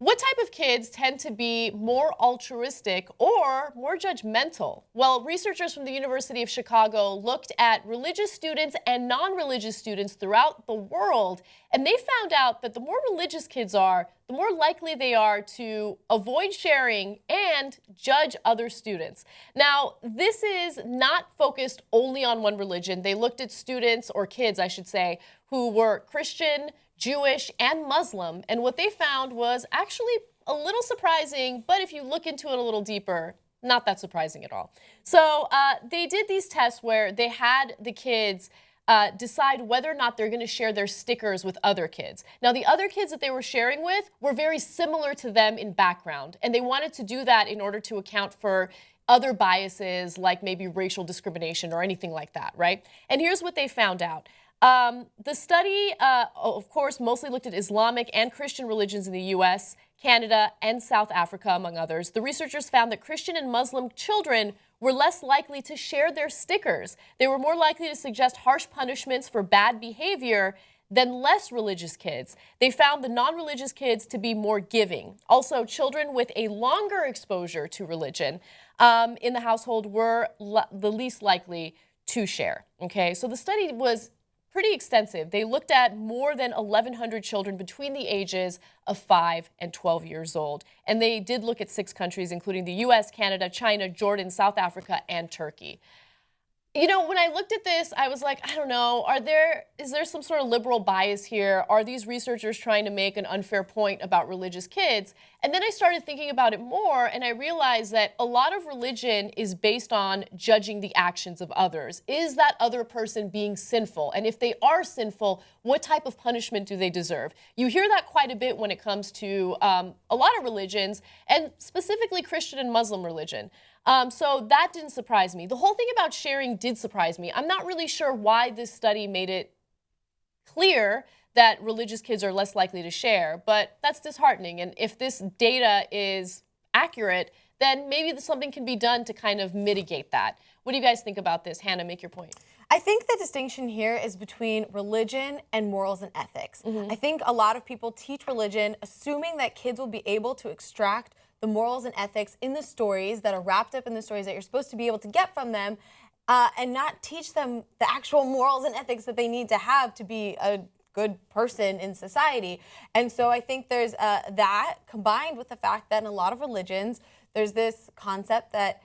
What type of kids tend to be more altruistic or more judgmental? Well, researchers from the University of Chicago looked at religious students and non-religious students throughout the world, and they found out that the more religious kids are, the more likely they are to avoid sharing and judge other students. Now, this is not focused only on one religion. They looked at students, or kids, I should say, who were Christian, Jewish, and Muslim, and what they found was actually a little surprising, but if you look into it a little deeper, not that surprising at all. So they did these tests where they had the kids decide whether or not they're going to share their stickers with other kids. Now, the other kids that they were sharing with were very similar to them in background, and they wanted to do that in order to account for other biases like maybe racial discrimination or anything like that, right? And here's what they found out. The study, of course, mostly looked at Islamic and Christian religions in the U.S., Canada, and South Africa, among others. The researchers found that Christian and Muslim children were less likely to share their stickers. They were more likely to suggest harsh punishments for bad behavior than less religious kids. They found the non-religious kids to be more giving. Also, children with a longer exposure to religion in the household were the least likely to share. Okay, so the study was pretty extensive. They looked at more than 1,100 children between the ages of 5 and 12 years old. And they did look at 6 countries, including the US, Canada, China, Jordan, South Africa, and Turkey. You know, when I looked at this, I was like, I don't know, is there some sort of liberal bias here? Are these researchers trying to make an unfair point about religious kids? And then I started thinking about it more, and I realized that a lot of religion is based on judging the actions of others. Is that other person being sinful? And if they are sinful, what type of punishment do they deserve? You hear that quite a bit when it comes to a lot of religions, and specifically Christian and Muslim religion. So that didn't surprise me. The whole thing about sharing did surprise me. I'm not really sure why this study made it clear that religious kids are less likely to share, but that's disheartening. And if this data is accurate, then maybe something can be done to kind of mitigate that. What do you guys think about this? Hannah, make your point. I think the distinction here is between religion and morals and ethics. I think a lot of people teach religion assuming that kids will be able to extract the morals and ethics in the stories that are wrapped up in the stories that you're supposed to be able to get from them, and not teach them the actual morals and ethics that they need to have to be a good person in society. And so I think there's that combined with the fact that in a lot of religions, there's this concept that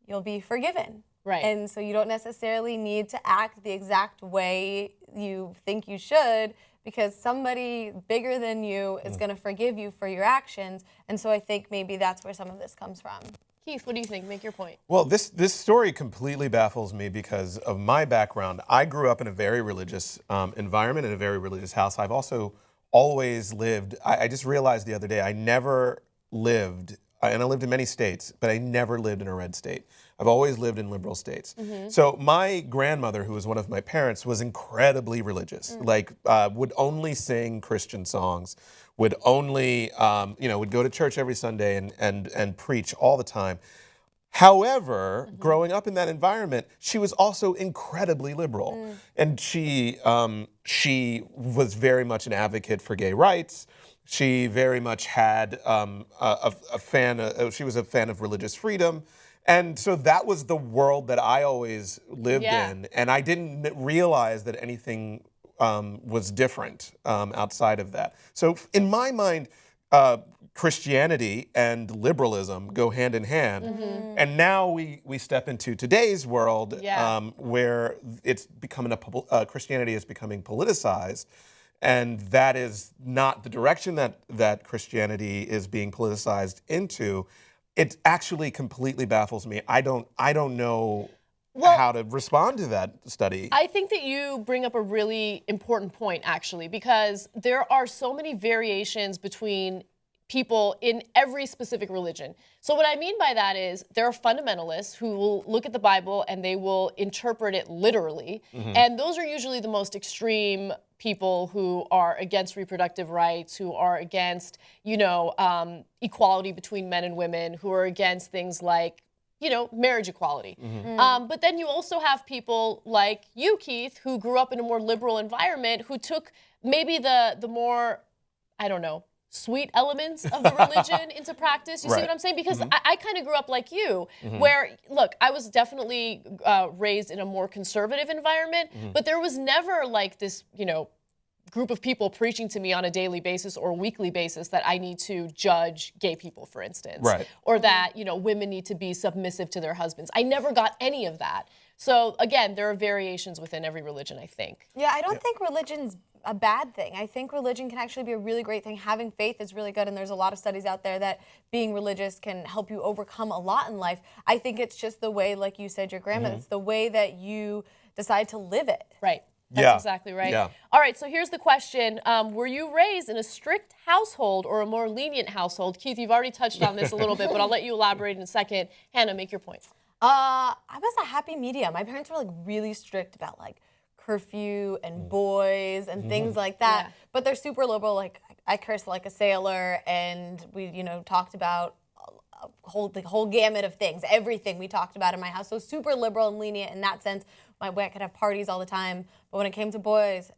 you'll be forgiven. Right. And so you don't necessarily need to act the exact way you think you should, because somebody bigger than you is going to forgive you for your actions. And so I think maybe that's where some of this comes from. Keith, what do you think? Make your point. Well, this story completely baffles me because of my background. I grew up in a very religious environment, in a very religious house. I've also always lived, I just realized the other day, I never lived, and I lived in many states, but I never lived in a red state. I've always lived in liberal states. So my grandmother, who was one of my parents, was incredibly religious, like would only sing Christian songs, would only, would go to church every Sunday and preach all the time. However, growing up in that environment, she was also incredibly liberal. And she was very much an advocate for gay rights. She very much had she was a fan of religious freedom. And so that was the world that I always lived in. And I didn't realize that anything was different outside of that. So in my mind, Christianity and liberalism go hand in hand. And now we step into today's world where it's becoming Christianity is becoming politicized. And that is not the direction that Christianity is being politicized into. It actually completely baffles me. I don't know how to respond to that study. I think that you bring up a really important point, actually, because there are so many variations between people in every specific religion. So what I mean by that is there are fundamentalists who will look at the Bible and they will interpret it literally. And those are usually the most extreme people who are against reproductive rights, who are against, equality between men and women, who are against things like, marriage equality. But then you also have people like you, Keith, who grew up in a more liberal environment, who took maybe the more, sweet elements of the religion into practice. You see what I'm saying? Because I kind of grew up like you, where, look, I was definitely raised in a more conservative environment, but there was never like this, you know, group of people preaching to me on a daily basis or a weekly basis that I need to judge gay people, for instance. Right. Or that, you know, women need to be submissive to their husbands. I never got any of that. So again, there are variations within every religion, I think. Yeah, I don't think religion's a bad thing. I think religion can actually be a really great thing. Having faith is really good, and there's a lot of studies out there that being religious can help you overcome a lot in life. I think it's just the way, like you said, your grandma, it's the way that you decide to live it. Right. That's exactly right. Yeah. All right, so here's the question. Were you raised in a strict household or a more lenient household? Keith, you've already touched on this a little bit, but I'll let you elaborate in a second. Hannah, make your point. I was a happy medium. My parents were like really strict about like curfew and boys and things like that. But they're super liberal. Like I cursed like a sailor, and we, you know, talked about the whole gamut of things. Everything we talked about in my house. So super liberal and lenient in that sense. My way I could have parties all the time. But when it came to boys,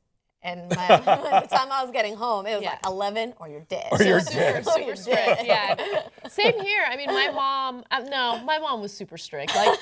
and by the time I was getting home, it was like 11 or you're dead. Or you're dead. Super strict, yeah. Same here. I mean, my mom, my mom was super strict. Like,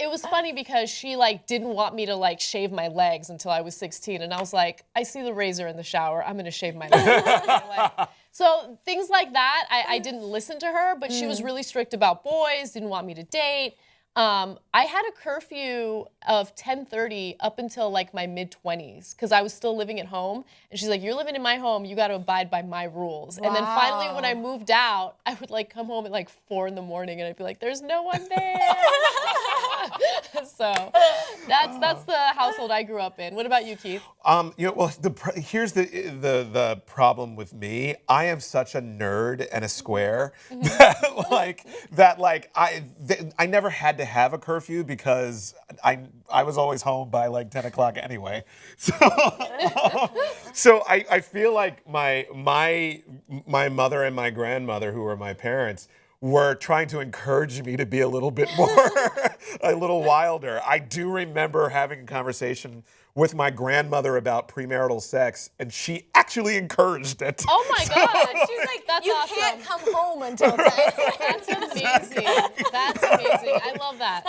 it was funny because she like didn't want me to like shave my legs until I was 16, and I was like, I see the razor in the shower. I'm gonna shave my legs. So things like that, I didn't listen to her, but she was really strict about boys. Didn't want me to date. I had a curfew of 10:30 up until like my mid-20s because I was still living at home. And she's like, you're living in my home, you got to abide by my rules. Wow. And then finally when I moved out, I would like come home at like 4 in the morning and I'd be like, there's no one there. So that's the household I grew up in. What about you, Keith? You know, well, here's the problem with me. I am such a nerd and a square that I never had to have a curfew because I was always home by like 10 o'clock anyway. So I feel like my mother and my grandmother, who were my parents, were trying to encourage me to be a little bit more, a little wilder. I do remember having a conversation with my grandmother about premarital sex, and she actually encouraged it. Oh my God. She's like, that's you awesome. can't come home until 10. That's amazing. That's amazing. I love that.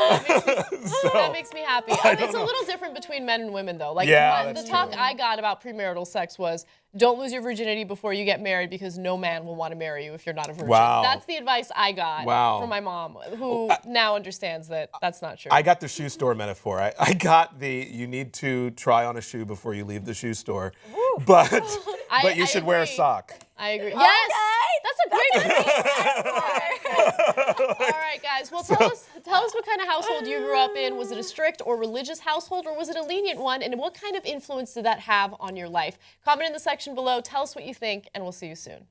That makes me happy. It's a little different between men and women, though. Like the talk I got about premarital sex was, don't lose your virginity before you get married because no man will want to marry you if you're not a virgin. Wow. That's the advice I got from my mom, who now understands that that's not true. I got the shoe store metaphor. I got you need to try on a shoe before you leave the shoe store, but you should wear a sock. I agree. Okay. Yes, that's a great metaphor. All right, guys. Well, tell us what kind of household you grew up in. Was it a strict or religious household, or was it a lenient one? And what kind of influence did that have on your life? Comment in the section below. Tell us what you think, and we'll see you soon.